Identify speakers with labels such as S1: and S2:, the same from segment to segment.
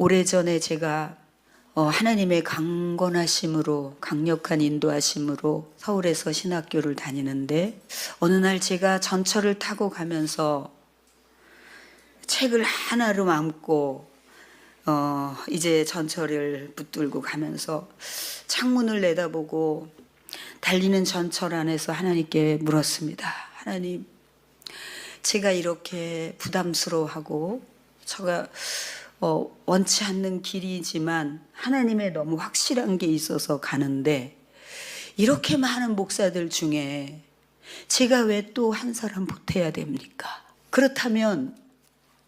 S1: 오래전에 제가 하나님의 강건하심으로, 강력한 인도하심으로 서울에서 신학교를 다니는데, 어느 날 제가 전철을 타고 가면서 책을 하나로 안고 이제 전철을 붙들고 가면서 창문을 내다보고 달리는 전철 안에서 하나님께 물었습니다. 하나님, 제가 이렇게 부담스러워하고 제가 원치 않는 길이지만 하나님의 너무 확실한 게 있어서 가는데, 이렇게 많은 목사들 중에 제가 왜 또 한 사람 보태야 됩니까? 그렇다면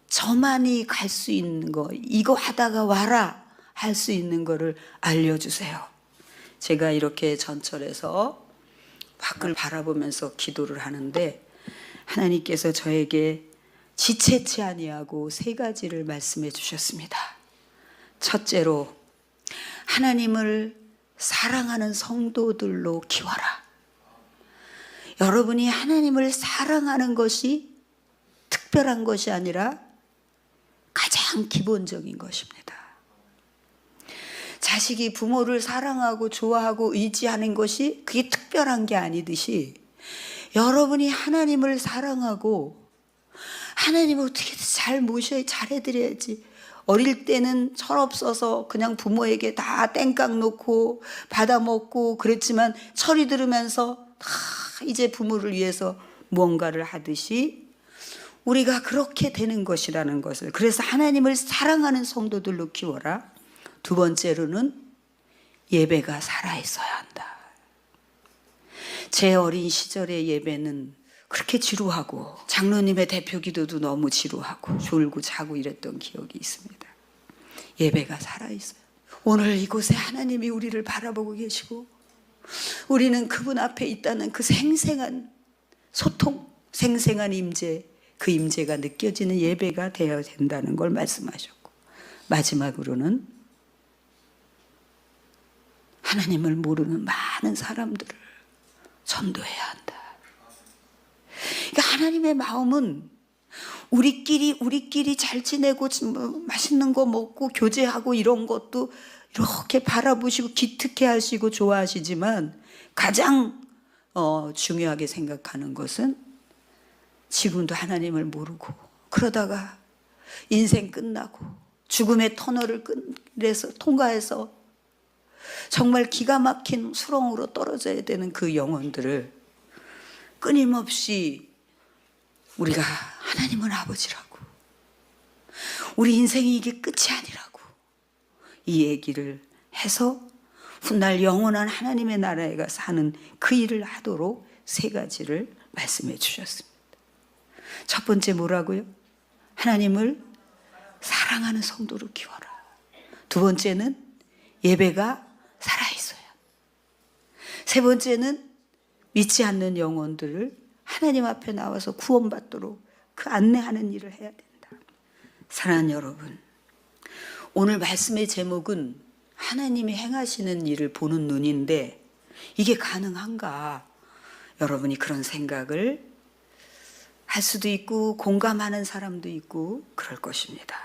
S1: 저만이 갈 수 있는 거, 이거 하다가 와라 할 수 있는 거를 알려주세요. 제가 이렇게 전철에서 밖을 바라보면서 기도를 하는데, 하나님께서 저에게 지체치 아니하고 세 가지를 말씀해 주셨습니다. 첫째로, 하나님을 사랑하는 성도들로 키워라. 여러분이 하나님을 사랑하는 것이 특별한 것이 아니라 가장 기본적인 것입니다. 자식이 부모를 사랑하고 좋아하고 의지하는 것이 그게 특별한 게 아니듯이, 여러분이 하나님을 사랑하고 하나님을 어떻게든 잘 모셔야, 잘 해드려야지. 어릴 때는 철없어서 그냥 부모에게 다 땡깡 놓고 받아먹고 그랬지만, 철이 들으면서 다 이제 부모를 위해서 무언가를 하듯이 우리가 그렇게 되는 것이라는 것을, 그래서 하나님을 사랑하는 성도들로 키워라. 두 번째로는 예배가 살아있어야 한다. 제 어린 시절의 예배는 그렇게 지루하고, 장로님의 대표 기도도 너무 지루하고 졸고 자고 이랬던 기억이 있습니다. 예배가 살아있어요. 오늘 이곳에 하나님이 우리를 바라보고 계시고, 우리는 그분 앞에 있다는 그 생생한 소통, 생생한 임재, 그 임재가 느껴지는 예배가 되어야 된다는 걸 말씀하셨고, 마지막으로는 하나님을 모르는 많은 사람들을 전도해야 한다. 그러니까 하나님의 마음은 우리끼리 잘 지내고 맛있는 거 먹고 교제하고 이런 것도 이렇게 바라보시고 기특해 하시고 좋아하시지만, 가장 중요하게 생각하는 것은 지금도 하나님을 모르고, 그러다가 인생 끝나고 죽음의 터널을 통과해서 정말 기가 막힌 수렁으로 떨어져야 되는 그 영혼들을 끊임없이 우리가 하나님은 아버지라고, 우리 인생이 이게 끝이 아니라고 이 얘기를 해서 훗날 영원한 하나님의 나라에 가 사는 그 일을 하도록 세 가지를 말씀해 주셨습니다. 첫 번째 뭐라고요? 하나님을 사랑하는 성도로 키워라. 두 번째는 예배가 살아있어요. 세 번째는 믿지 않는 영혼들을 하나님 앞에 나와서 구원받도록 그 안내하는 일을 해야 된다. 사랑하는 여러분, 오늘 말씀의 제목은 하나님이 행하시는 일을 보는 눈인데, 이게 가능한가? 여러분이 그런 생각을 할 수도 있고 공감하는 사람도 있고 그럴 것입니다.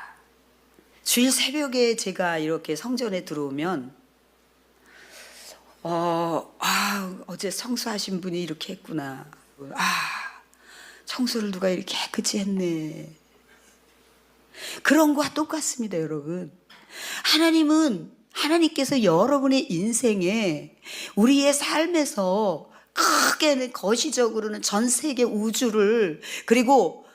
S1: 주일 새벽에 제가 이렇게 성전에 들어오면 어제 청소하신 분이 이렇게 했구나. 청소를 누가 이렇게 깨끗이 했네. 그런 거와 똑같습니다, 여러분. 하나님께서 여러분의 인생에, 우리의 삶에서 크게 거시적으로는 전 세계 우주를, 그리고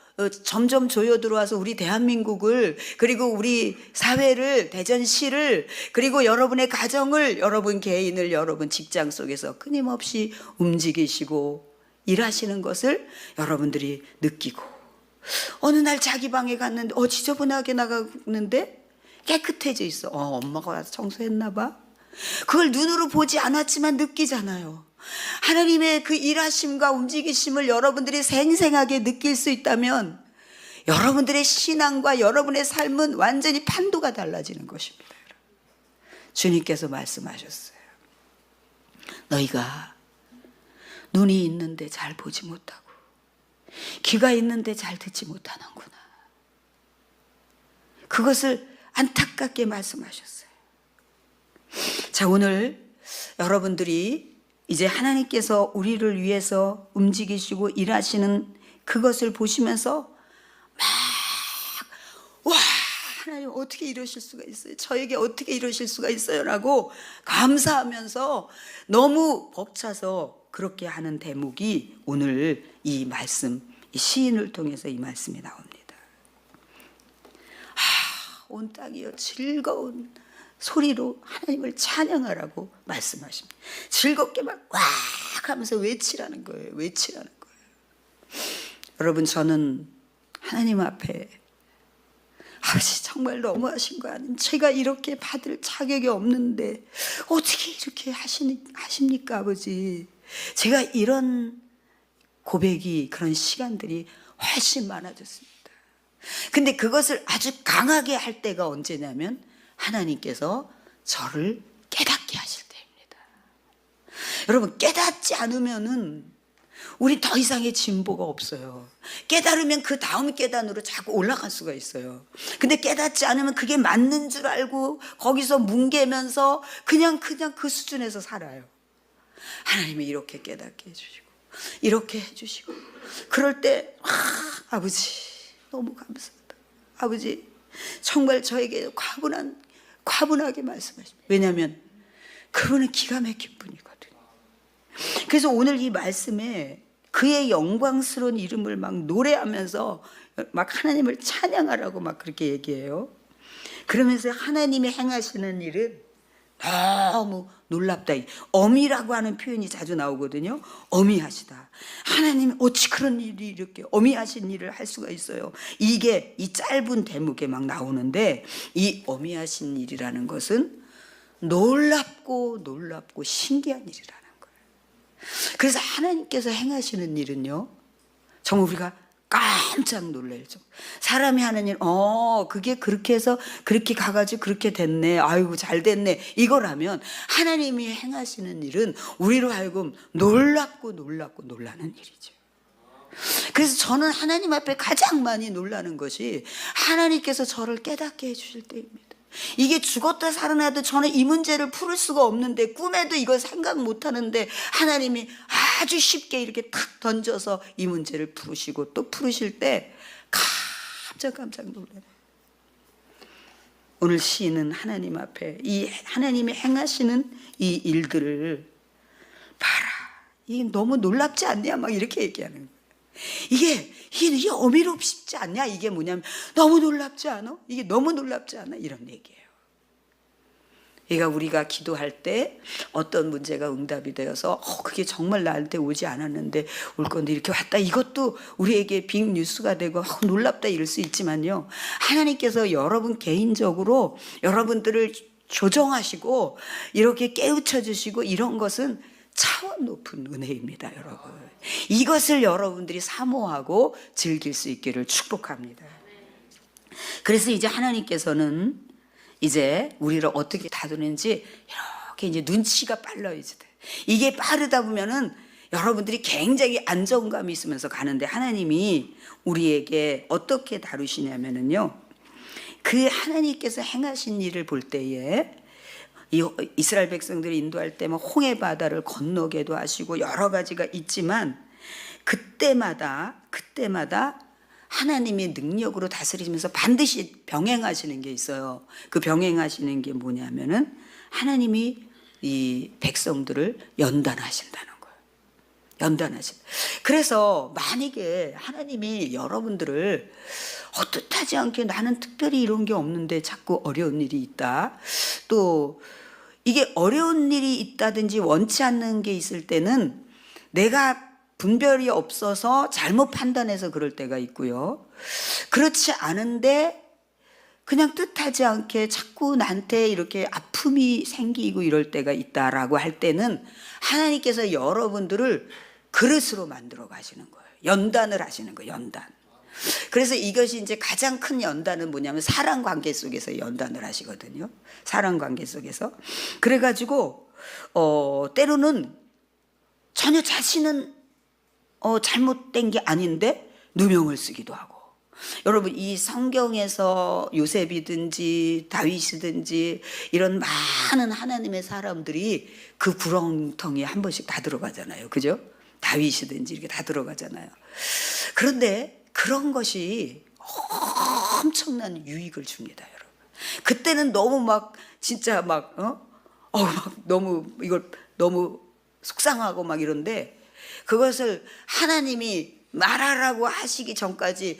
S1: 점점 조여 들어와서 우리 대한민국을, 그리고 우리 사회를, 대전시를, 그리고 여러분의 가정을, 여러분 개인을, 여러분 직장 속에서 끊임없이 움직이시고 일하시는 것을 여러분들이 느끼고, 어느 날 자기 방에 갔는데 지저분하게 나갔는데 깨끗해져 있어. 엄마가 와서 청소했나 봐. 그걸 눈으로 보지 않았지만 느끼잖아요. 하나님의 그 일하심과 움직이심을 여러분들이 생생하게 느낄 수 있다면, 여러분들의 신앙과 여러분의 삶은 완전히 판도가 달라지는 것입니다. 주님께서 말씀하셨어요. 너희가 눈이 있는데 잘 보지 못하고 귀가 있는데 잘 듣지 못하는구나. 그것을 안타깝게 말씀하셨어요. 자, 오늘 여러분들이 이제 하나님께서 우리를 위해서 움직이시고 일하시는 그것을 보시면서 와, 하나님 어떻게 이러실 수가 있어요? 저에게 어떻게 이러실 수가 있어요? 라고 감사하면서 너무 벅차서 그렇게 하는 대목이 오늘 이 말씀, 이 시인을 통해서 이 말씀이 나옵니다. 온 땅이여 즐거운 소리로 하나님을 찬양하라고 말씀하십니다. 즐겁게 막 와 하면서 외치라는 거예요. 외치라는 거예요. 여러분, 저는 하나님 앞에 아버지 정말 너무하신 거 아닌 제가 이렇게 받을 자격이 없는데 어떻게 이렇게 하십니까 아버지. 제가 이런 고백이 그런 시간들이 훨씬 많아졌습니다. 근데 그것을 아주 강하게 할 때가 언제냐면 하나님께서 저를 깨닫게 하실 때입니다. 여러분, 깨닫지 않으면은 우리 더 이상의 진보가 없어요. 깨달으면 그 다음 깨닫으로 자꾸 올라갈 수가 있어요. 근데 깨닫지 않으면 그게 맞는 줄 알고 거기서 뭉개면서 그냥 그 수준에서 살아요. 하나님이 이렇게 깨닫게 해주시고 이렇게 해주시고 그럴 때 아버지 너무 감사하다. 아버지 정말 저에게 과분하게 말씀하십니다. 왜냐하면 그분은 기가 막힌 분이거든요. 그래서 오늘 이 말씀에 그의 영광스러운 이름을 막 노래하면서 막 하나님을 찬양하라고 막 그렇게 얘기해요. 그러면서 하나님이 행하시는 일은 너무 놀랍다. 어미라고 하는 표현이 자주 나오거든요. 어미하시다. 하나님 어찌 그런 일이 이렇게 어미하신 일을 할 수가 있어요. 이게 이 짧은 대목에 막 나오는데 이 어미하신 일이라는 것은 놀랍고 신기한 일이라는 거예요. 그래서 하나님께서 행하시는 일은요 정말 우리가 깜짝 놀랄죠. 사람이 하는 일, 그게 그렇게 해서 그렇게 가가지고 그렇게 됐네. 아이고 잘 됐네. 이거라면 하나님이 행하시는 일은 우리로 하여금 놀랍고 놀라는 일이죠. 그래서 저는 하나님 앞에 가장 많이 놀라는 것이 하나님께서 저를 깨닫게 해주실 때입니다. 이게 죽었다 살아나도 저는 이 문제를 풀을 수가 없는데 꿈에도 이걸 생각 못하는데 하나님이 아주 쉽게 이렇게 탁 던져서 이 문제를 풀으시고 또 풀으실 때 깜짝 놀라요. 오늘 시인은 하나님 앞에 이 하나님이 행하시는 이 일들을 봐라. 이게 너무 놀랍지 않냐? 막 이렇게 얘기하는 거예요. 이게 어미롭지 않냐? 이게 뭐냐면 너무 놀랍지 않아? 이게 너무 놀랍지 않아? 이런 얘기예요. 그러니까 우리가 기도할 때 어떤 문제가 응답이 되어서 그게 정말 나한테 오지 않았는데 올 건데 이렇게 왔다. 이것도 우리에게 빅 뉴스가 되고 놀랍다 이럴 수 있지만요. 하나님께서 여러분 개인적으로 여러분들을 조정하시고 이렇게 깨우쳐 주시고 이런 것은 차원 높은 은혜입니다, 여러분. 이것을 여러분들이 사모하고 즐길 수 있기를 축복합니다. 그래서 이제 하나님께서는 이제 우리를 어떻게 다루는지 이렇게 이제 눈치가 빨라요. 이게 빠르다 보면은 여러분들이 굉장히 안정감이 있으면서 가는데 하나님이 우리에게 어떻게 다루시냐면은요. 그 하나님께서 행하신 일을 볼 때에 이스라엘 백성들이 인도할 때 홍해 바다를 건너게도 하시고 여러 가지가 있지만 그때마다 하나님의 능력으로 다스리면서 반드시 병행하시는 게 있어요. 그 병행하시는 게 뭐냐면은 하나님이 이 백성들을 연단하신다는 거예요. 연단하신다. 그래서 만약에 하나님이 여러분들을 뜻하지 않게 나는 특별히 이런 게 없는데 자꾸 어려운 일이 있다. 또 이게 어려운 일이 있다든지 원치 않는 게 있을 때는 내가 분별이 없어서 잘못 판단해서 그럴 때가 있고요. 그렇지 않은데 그냥 뜻하지 않게 자꾸 나한테 이렇게 아픔이 생기고 이럴 때가 있다라고 할 때는 하나님께서 여러분들을 그릇으로 만들어 가시는 거예요. 연단을 하시는 거예요. 연단. 그래서 이것이 이제 가장 큰 연단은 뭐냐면 사랑 관계 속에서 연단을 하시거든요. 사랑 관계 속에서. 그래가지고 때로는 전혀 자신은 잘못된 게 아닌데 누명을 쓰기도 하고 여러분, 이 성경에서 요셉이든지 다윗이든지 이런 많은 하나님의 사람들이 그 구렁텅이에 한 번씩 다 들어가잖아요. 그죠? 다윗이든지 이렇게 다 들어가잖아요. 그런데 그런 것이 엄청난 유익을 줍니다, 여러분. 그때는 너무 막 진짜 막 막 너무 이걸 너무 속상하고 막 이런데, 그것을 하나님이 말하라고 하시기 전까지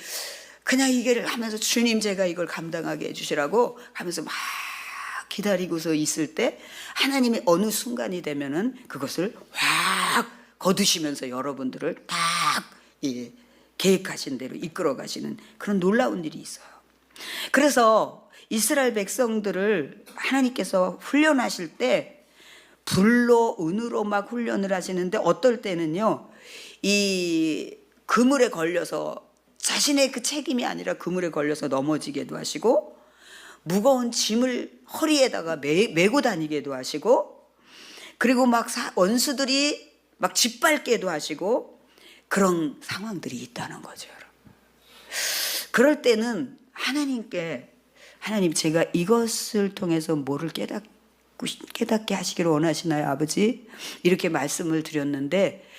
S1: 그냥 이걸 하면서 주님 제가 이걸 감당하게 해주시라고 하면서 막 기다리고서 있을 때 하나님이 어느 순간이 되면은 그것을 확 거두시면서 여러분들을 딱 계획하신 대로 이끌어 가시는 그런 놀라운 일이 있어요. 그래서 이스라엘 백성들을 하나님께서 훈련하실 때 불로 은으로 막 훈련을 하시는데, 어떨 때는요 이 그물에 걸려서 자신의 그 책임이 아니라 그물에 걸려서 넘어지게도 하시고, 무거운 짐을 허리에다가 메고 다니게도 하시고, 그리고 막 원수들이 막 짓밟게도 하시고, 그런 상황들이 있다는 거죠, 여러분. 그럴 때는 하나님 제가 이것을 통해서 뭐를 깨닫게 하시기를 원하시나요, 아버지? 이렇게 말씀을 드렸는데,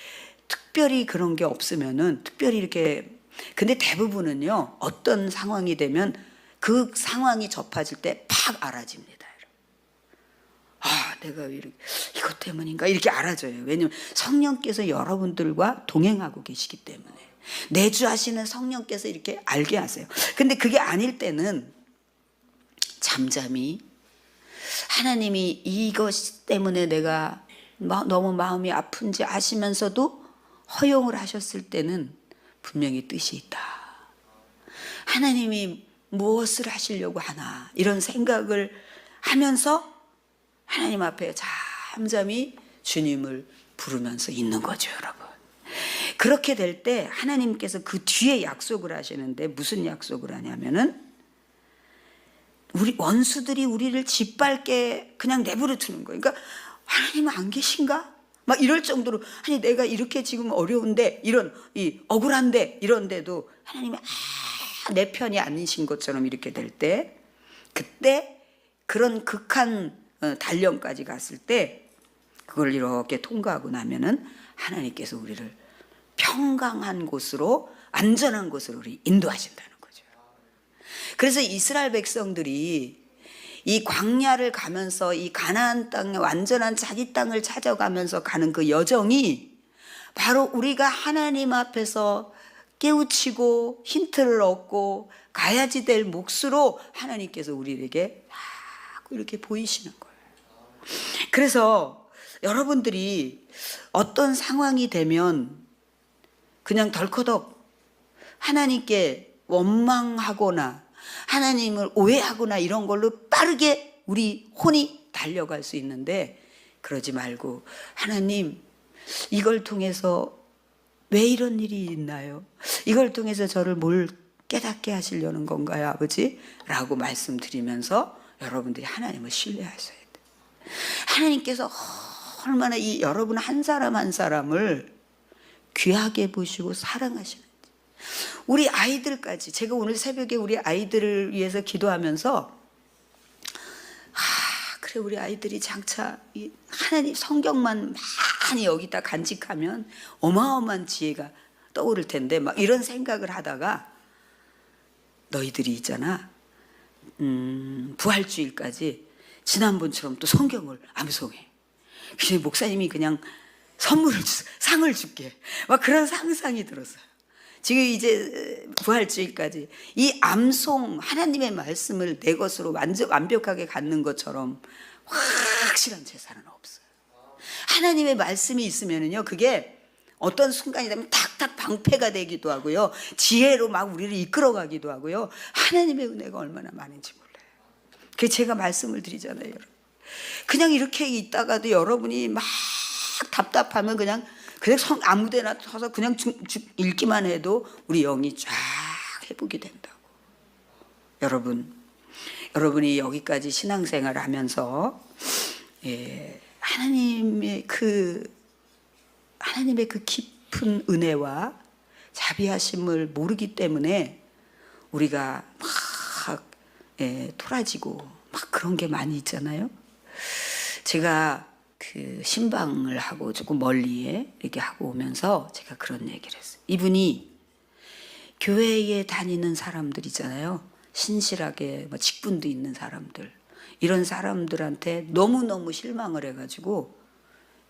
S1: 특별히 그런 게 없으면은 특별히 이렇게, 근데 대부분은요 어떤 상황이 되면 그 상황이 접해질 때 팍 알아집니다. 아, 내가 이것 때문인가 이렇게 알아져요. 왜냐면 성령께서 여러분들과 동행하고 계시기 때문에, 내주하시는 성령께서 이렇게 알게 하세요. 근데 그게 아닐 때는 잠잠히 하나님이 이것 때문에 내가 너무 마음이 아픈지 아시면서도 허용을 하셨을 때는 분명히 뜻이 있다. 하나님이 무엇을 하시려고 하나, 이런 생각을 하면서 하나님 앞에 잠잠히 주님을 부르면서 있는 거죠, 여러분. 그렇게 될 때 하나님께서 그 뒤에 약속을 하시는데, 무슨 약속을 하냐면은 우리 원수들이 우리를 짓밟게 그냥 내버려 두는 거예요. 그러니까 하나님은 안 계신가? 막 이럴 정도로, 아니 내가 이렇게 지금 어려운데, 이런 억울한데, 이런데도 하나님이 내 편이 아니신 것처럼 이렇게 될 때, 그때 그런 극한 단련까지 갔을 때 그걸 이렇게 통과하고 나면은 하나님께서 우리를 평강한 곳으로, 안전한 곳으로 우리 인도하신다는 거죠. 그래서 이스라엘 백성들이 이 광야를 가면서 이 가나안 땅에 완전한 자기 땅을 찾아가면서 가는 그 여정이 바로 우리가 하나님 앞에서 깨우치고 힌트를 얻고 가야지 될 몫으로 하나님께서 우리에게 이렇게 보이시는 거예요. 그래서 여러분들이 어떤 상황이 되면 그냥 덜커덕 하나님께 원망하거나 하나님을 오해하거나 이런 걸로 빠르게 우리 혼이 달려갈 수 있는데, 그러지 말고 하나님 이걸 통해서 왜 이런 일이 있나요? 이걸 통해서 저를 뭘 깨닫게 하시려는 건가요, 아버지? 라고 말씀드리면서 여러분들이 하나님을 신뢰하셔야 돼요. 하나님께서 얼마나 이 여러분 한 사람 한 사람을 귀하게 보시고 사랑하시는지. 우리 아이들까지, 제가 오늘 새벽에 우리 아이들을 위해서 기도하면서 그래 우리 아이들이 장차 하나님 성경만 많이 여기다 간직하면 어마어마한 지혜가 떠오를 텐데, 막 이런 생각을 하다가, 너희들이 있잖아 부활주일까지 지난번처럼 또 성경을 암송해. 그냥 목사님이 그냥 상을 줄게, 막 그런 상상이 들었어요. 지금 이제 부활주일까지 이 암송, 하나님의 말씀을 내 것으로 완벽하게 갖는 것처럼 확실한 제사는 없어요. 하나님의 말씀이 있으면은요, 그게 어떤 순간이 되면 탁탁 방패가 되기도 하고요, 지혜로 막 우리를 이끌어가기도 하고요. 하나님의 은혜가 얼마나 많은지 몰라요. 그게 제가 말씀을 드리잖아요, 여러분. 그냥 이렇게 있다가도 여러분이 막 답답하면 그냥 아무데나 서서 그냥 읽기만 해도 우리 영이 쫙 회복이 된다고. 여러분이 여기까지 신앙생활을 하면서 하나님의 그 깊은 은혜와 자비하심을 모르기 때문에 우리가 막 토라지고 막 그런 게 많이 있잖아요. 제가 그 신방을 하고 조금 멀리에 이렇게 하고 오면서 제가 그런 얘기를 했어요. 이분이 교회에 다니는 사람들 있잖아요. 신실하게 뭐 직분도 있는 사람들, 이런 사람들한테 너무너무 실망을 해가지고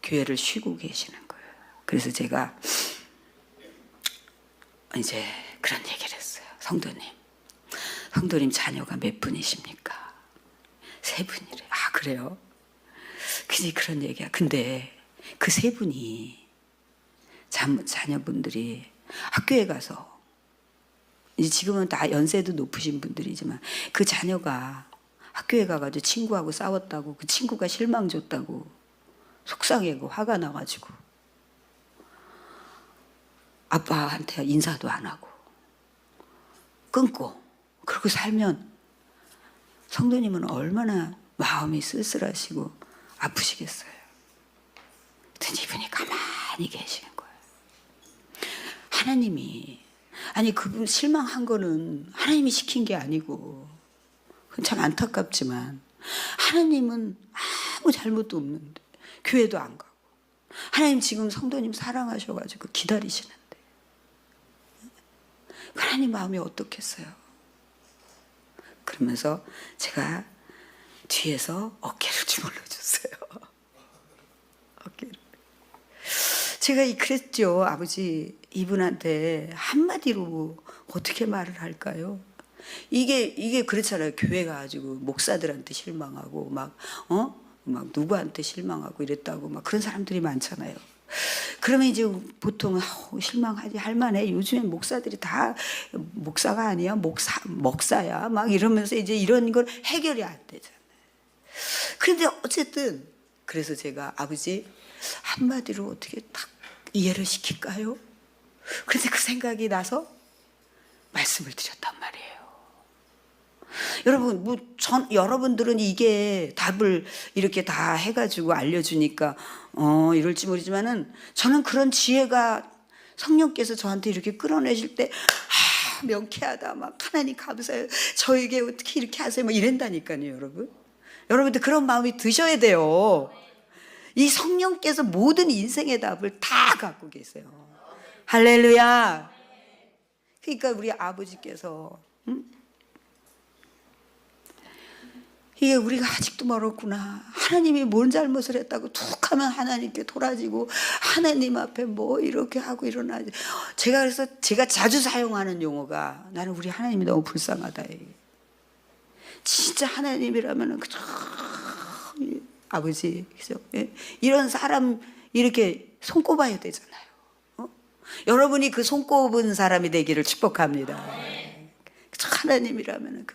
S1: 교회를 쉬고 계시는 거예요. 그래서 제가 이제 그런 얘기를 했어요. 성도님 자녀가 몇 분이십니까? 3분이래. 아, 그래요? 그지, 그런 얘기야. 근데 그 3분이 자녀분들이 학교에 가서, 이제 지금은 다 연세도 높으신 분들이지만 그 자녀가 학교에 가가지고 친구하고 싸웠다고, 그 친구가 실망 줬다고 속상해고 화가 나가지고 아빠한테 인사도 안 하고 끊고 그러고 살면 성도님은 얼마나 마음이 쓸쓸하시고 아프시겠어요. 근데 이분이 가만히 계시는 거예요. 하나님이, 아니 그분 실망한 거는 하나님이 시킨 게 아니고, 그건 참 안타깝지만 하나님은 아무 잘못도 없는데 교회도 안 가고, 하나님 지금 성도님 사랑하셔가지고 기다리시는데 하나님 마음이 어떻겠어요? 그러면서 제가 뒤에서 어깨를 주물러줬어요. 어깨를. 제가 그랬죠. 아버지, 이분한테 한마디로 어떻게 말을 할까요? 이게 그렇잖아요. 교회 가지고 목사들한테 실망하고 막 누구한테 실망하고 이랬다고 막 그런 사람들이 많잖아요. 그러면 이제 보통 실망하지 할만해. 요즘에 목사들이 다 목사가 아니야, 목사야 막 이러면서 이제 이런 걸 해결이 안 되잖아요. 그런데 어쨌든 그래서 제가 아버지 한마디로 어떻게 딱 이해를 시킬까요? 그런데 그 생각이 나서 말씀을 드렸단 말이에요. 여러분, 여러분들은 이게 답을 이렇게 다 해가지고 알려주니까 이럴지 모르지만은 저는 그런 지혜가 성령께서 저한테 이렇게 끌어내실 때 명쾌하다, 막 하나님 감사해요, 저에게 어떻게 이렇게 하세요, 막 이런다니까요. 여러분들 그런 마음이 드셔야 돼요. 이 성령께서 모든 인생의 답을 다 갖고 계세요. 할렐루야. 그러니까 우리 아버지께서 이게 우리가 아직도 멀었구나. 하나님이 뭔 잘못을 했다고 툭 하면 하나님께 돌아지고 하나님 앞에 뭐 이렇게 하고 일어나지. 그래서 제가 자주 사용하는 용어가, 나는 우리 하나님이 너무 불쌍하다. 진짜 하나님이라면 그저 아버지, 그죠? 이런 사람 이렇게 손꼽아야 되잖아요. 여러분이 그 손꼽은 사람이 되기를 축복합니다. 그저 하나님이라면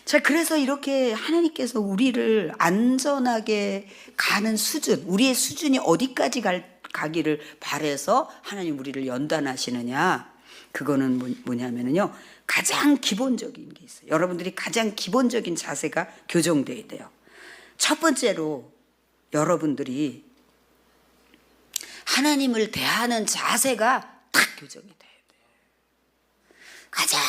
S1: 자, 그래서 이렇게 하나님께서 우리를 안전하게 가는 수준, 우리의 수준이 어디까지 가기를 바라서 하나님 우리를 연단하시느냐, 그거는 뭐냐면요, 가장 기본적인 게 있어요. 여러분들이 가장 기본적인 자세가 교정돼야 돼요. 첫 번째로 여러분들이 하나님을 대하는 자세가 딱 교정이 돼요. 가장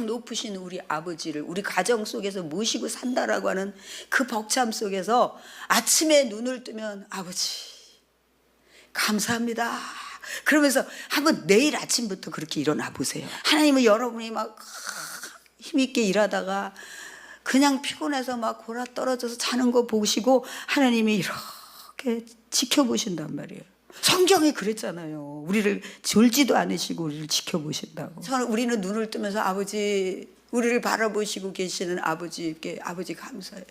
S1: 높으신 우리 아버지를 우리 가정 속에서 모시고 산다라고 하는 그 벅참 속에서 아침에 눈을 뜨면 아버지 감사합니다 그러면서 한번 내일 아침부터 그렇게 일어나 보세요. 하나님은 여러분이 막 힘있게 일하다가 그냥 피곤해서 막 골아 떨어져서 자는 거 보시고 하나님이 이렇게 지켜보신단 말이에요. 성경이 그랬잖아요. 우리를 졸지도 않으시고 우리를 지켜보신다고. 우리는 눈을 뜨면서 아버지, 우리를 바라보시고 계시는 아버지께 아버지 감사해요.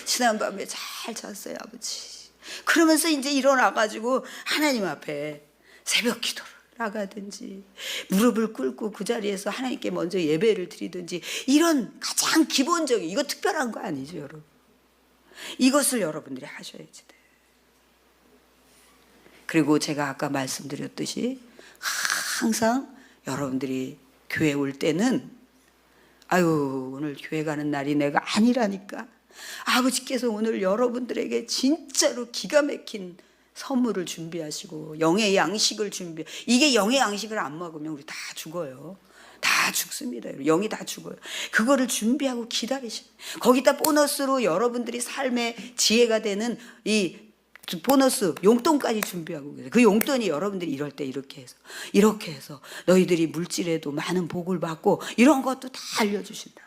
S1: 지난밤에 잘 잤어요 아버지. 그러면서 이제 일어나가지고 하나님 앞에 새벽 기도를 나가든지 무릎을 꿇고 그 자리에서 하나님께 먼저 예배를 드리든지, 이런 가장 기본적인, 이거 특별한 거 아니죠 여러분. 이것을 여러분들이 하셔야지 돼요. 그리고 제가 아까 말씀드렸듯이 항상 여러분들이 교회 올 때는 아유 오늘 교회 가는 날이 내가 아니라니까, 아버지께서 오늘 여러분들에게 진짜로 기가 막힌 선물을 준비하시고 영의 양식을 이게 영의 양식을 안 먹으면 우리 다 죽어요. 다 죽습니다. 영이 다 죽어요. 그거를 준비하고 기다리시는, 거기다 보너스로 여러분들이 삶의 지혜가 되는 이 보너스 용돈까지 준비하고 계세요. 그 용돈이 여러분들이 이럴 때 이렇게 해서 너희들이 물질에도 많은 복을 받고 이런 것도 다 알려주신단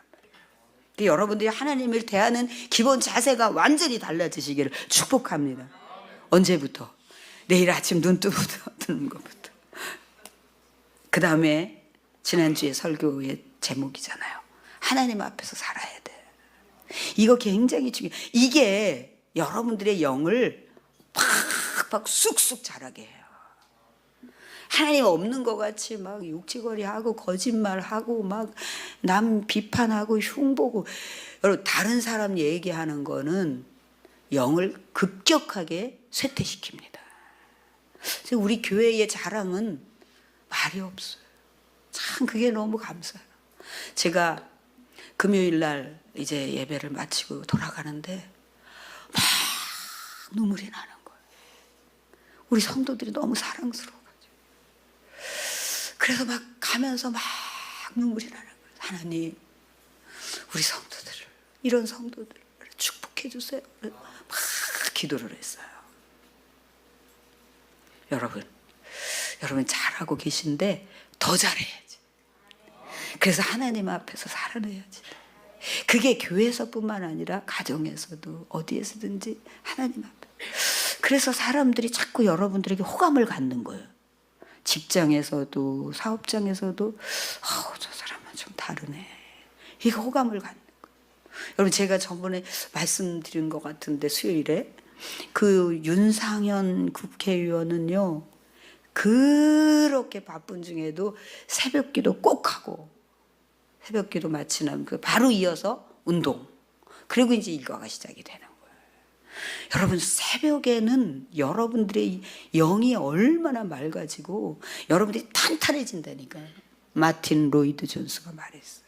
S1: 말이에요. 여러분들이 하나님을 대하는 기본 자세가 완전히 달라지시기를 축복합니다. 언제부터? 내일 아침 눈 뜨는 것부터. 그 다음에 지난주에 설교의 제목이잖아요. 하나님 앞에서 살아야 돼. 이거 굉장히 중요해요. 이게 여러분들의 영을 팍팍 쑥쑥 자라게 해요. 하나님 없는 것 같이 막 욕지거리하고 거짓말하고 막 남 비판하고 흉보고, 여러분 다른 사람 얘기하는 거는 영을 급격하게 쇠퇴시킵니다. 우리 교회의 자랑은 말이 없어요. 참 그게 너무 감사해요. 제가 금요일 날 이제 예배를 마치고 돌아가는데 막 눈물이 나는 거예요. 우리 성도들이 너무 사랑스러워가지고. 그래서 막 가면서 막 눈물이 나는 거예요. 하나님, 우리 성도들을, 이런 성도들을 축복해 주세요. 막 기도를 했어요. 여러분 잘하고 계신데 더 잘해야지. 그래서 하나님 앞에서 살아내야지. 그게 교회에서뿐만 아니라 가정에서도 어디에서든지 하나님 앞에. 그래서 사람들이 자꾸 여러분들에게 호감을 갖는 거예요. 직장에서도 사업장에서도 저 사람은 좀 다르네. 이거 호감을 갖는 거예요. 여러분 제가 저번에 말씀드린 것 같은데 수요일에 그 윤상현 국회의원은요, 그렇게 바쁜 중에도 새벽기도 꼭 하고, 새벽기도 마치면 바로 이어서 운동, 그리고 이제 일과가 시작이 되는 거예요. 여러분 새벽에는 여러분들의 영이 얼마나 맑아지고 여러분들이 탄탄해진다니까요. 마틴 로이드 존스가 말했어요.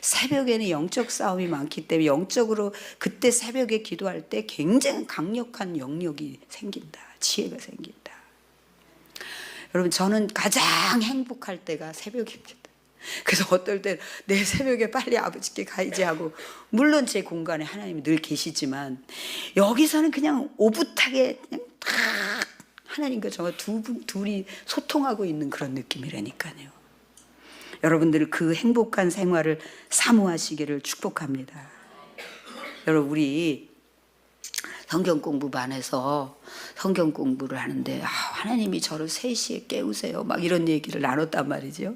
S1: 새벽에는 영적 싸움이 많기 때문에 영적으로 그때 새벽에 기도할 때 굉장히 강력한 영역이 생긴다. 지혜가 생긴다. 여러분 저는 가장 행복할 때가 새벽입니다. 그래서 어떨 때 내 새벽에 빨리 아버지께 가야지 하고, 물론 제 공간에 하나님이 늘 계시지만 여기서는 그냥 오붓하게 그냥 딱 하나님과 저와 둘이 소통하고 있는 그런 느낌이라니까요. 여러분들 그 행복한 생활을 사모하시기를 축복합니다. 여러분 우리 성경 공부반에서 성경 공부를 하는데 하나님이 저를 3시에 깨우세요 막 이런 얘기를 나눴단 말이죠.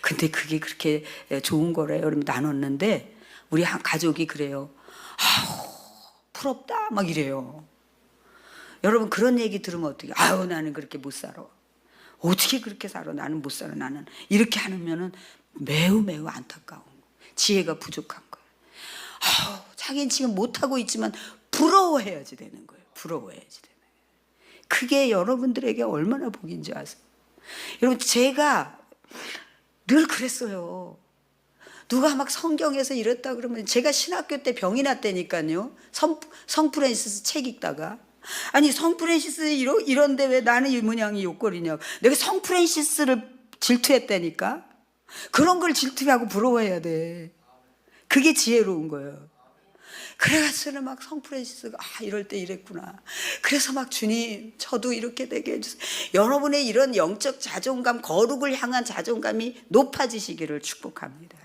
S1: 근데 그게 그렇게 좋은 거래요. 여러분 나눴는데 우리 한 가족이 그래요. 부럽다 막 이래요. 여러분 그런 얘기 들으면 어떻게, 나는 그렇게 못 살아. 어떻게 그렇게 살아? 나는 못 살아. 나는 이렇게 하면은 매우 안타까운 거예요. 지혜가 부족한 거예요. 자기는 지금 못하고 있지만 부러워해야지 되는 거예요. 부러워해야지 되는 거예요. 그게 여러분들에게 얼마나 복인지 아세요? 여러분 제가 늘 그랬어요. 누가 막 성경에서 이랬다 그러면, 제가 신학교 때 병이 났다니까요. 성 프란시스 책 읽다가, 아니 성 프란시스 이런데 왜 나는 이 모양이 욕거리냐고. 내가 성 프란시스를 질투했다니까. 그런 걸 질투하고 부러워해야 돼. 그게 지혜로운 거예요. 그래가지고 막 성 프란시스가 이럴 때 이랬구나. 그래서 막 주님 저도 이렇게 되게 해주세요. 여러분의 이런 영적 자존감, 거룩을 향한 자존감이 높아지시기를 축복합니다.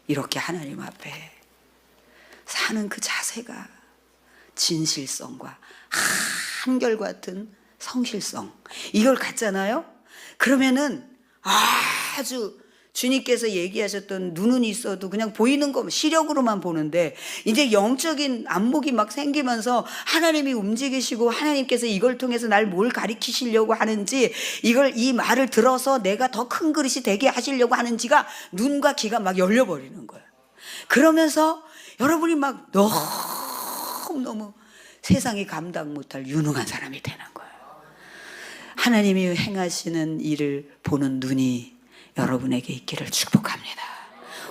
S1: 이렇게 하나님 앞에 사는 그 자세가 진실성과 한결같은 성실성, 이걸 갖잖아요. 그러면은 아주 주님께서 얘기하셨던 눈은 있어도 그냥 보이는 거 시력으로만 보는데, 이제 영적인 안목이 막 생기면서 하나님이 움직이시고 하나님께서 이걸 통해서 날 뭘 가리키시려고 하는지, 이 말을 들어서 내가 더 큰 그릇이 되게 하시려고 하는지가 눈과 귀가 막 열려버리는 거예요. 그러면서 여러분이 막 너무 세상이 감당 못할 유능한 사람이 되는 거예요. 하나님이 행하시는 일을 보는 눈이 여러분에게 있기를 축복합니다.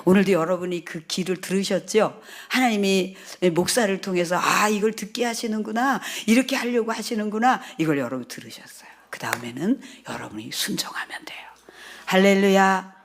S1: 오늘도 여러분이 그 귀를 들으셨죠? 하나님이 목사를 통해서 이걸 듣게 하시는구나, 이렇게 하려고 하시는구나, 이걸 여러분 들으셨어요. 그 다음에는 여러분이 순종하면 돼요. 할렐루야.